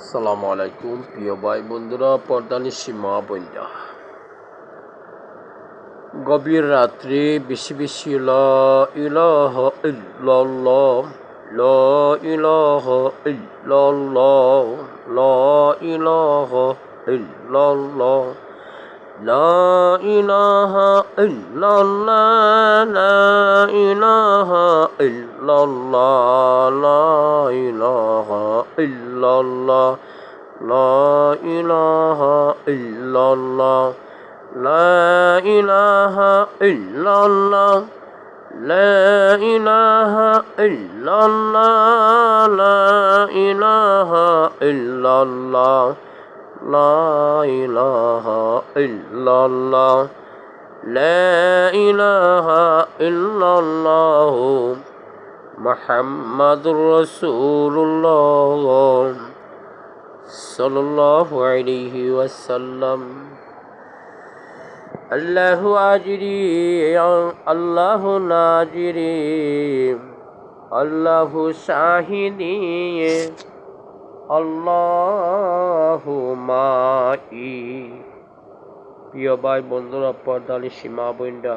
আসসালামু আলাইকুম প্রিয় ভাই বন্ধুরা, পর্দানিশি মা বোনরা, গভীর রাত্রে বেশি বেশি লা ইলাহা ইল্লাল্লাহ, লা ইলাহা ইল্লাল্লাহ, লা ইলাহা ইল্লাল্লাহ, লা ইলাহা ইল্লাল্লাহ, লা ইলাহা ইল্লাল্লাহ, লা ইলাহা ইল্লাল্লাহ, লা ইলাহা ইল্লাল্লাহ, লা ইলাহা ইল্লাল্লাহ, লা ইলাহা ইল্লাল্লাহ, লা ইলাহা ইল্লাল্লাহ, লা ইলাহা ইল্লাল্লাহ, লা ইলাহা ইল্লাল্লাহ, মুহাম্মাদুর রাসূলুল্লাহ সাল্লাল্লাহু আলাইহি ওয়াসাল্লাম। আল্লাহু আজিরি, আল্লাহু নাজিরি, আল্লাহু শাহিদি, আল্লাহু মাই। প্রিয় ভাই বন্ধুরা, পর্দানি সীমা বোনরা,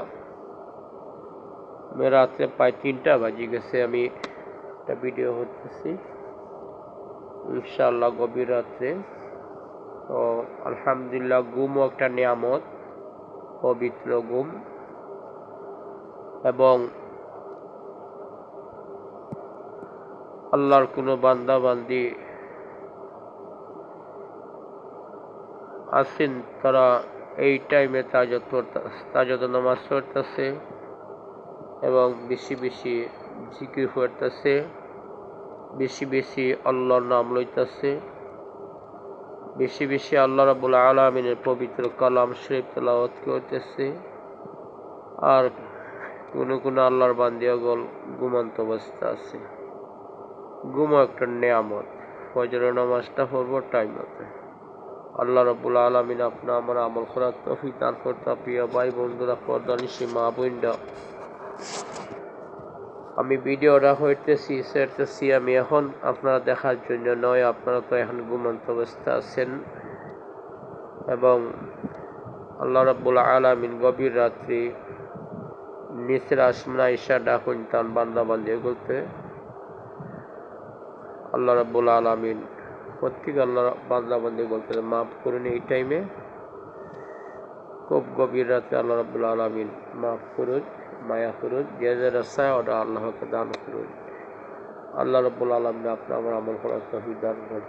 রাত্রে প্রায় 3টা বাজে গেছে, আমি একটা ভিডিও করতেছি ইনশাআল্লাহ গভীর রাত্রে। তো আলহামদুলিল্লাহ, ঘুমও একটা নিয়ামত, পবিত্র ঘুম, এবং আল্লাহর কোনো বান্দা বান্দি আছেন, তারা এই টাইমে তাহাজ্জুদ নামাজ পড়তেছে এবং বেশি বেশি জিকির করতেছে, বেশি বেশি আল্লাহর নাম লইতেছে, বেশি বেশি আল্লাহ রাব্বুল আলামিনের পবিত্র কালাম শরীফ তেলাওয়াত করতেছে। আর কোন আল্লাহর বান্দিয়াগণ ঘুমন্ত অবস্থা আছে। ঘুমও একটা নিয়ামত। ফজরের নামাজটা পড়ব টাইম মতো। আল্লাহ রাব্বুল আলামিন আপনা আমার আমল করার তৌফিক দান করতে। প্রিয় ভাই বন্ধুরা, পর্দানিশি মা বোনরা, আমি ভিডিওটা ছেড়তেছি আমি এখন আপনারা দেখার জন্য নয়। আপনারা তো এখন ঘুমন্ত অবস্থা আছেন, এবং আল্লাহ রাব্বুল আলামিন গভীর রাত্রি নিচের আসমানে আইসা ডাকুন তান বান্দা বান্দি বলতে। আল্লাহ রাব্বুল আলামিন প্রত্যেক আল্লাহ বান্দা বান্দি বলতে মাফ করুন। এই টাইমে খুব গভীর রাতে আল্লাহ রাব্বুল আলামিন মাফ করুন, মায়া করুন, যে যারা চায় ওটা আল্লাহকে দান করুন। আল্লাহ রাব্বুল আলামিন আপনার আমার আমল করার তৌফিক দান করুন।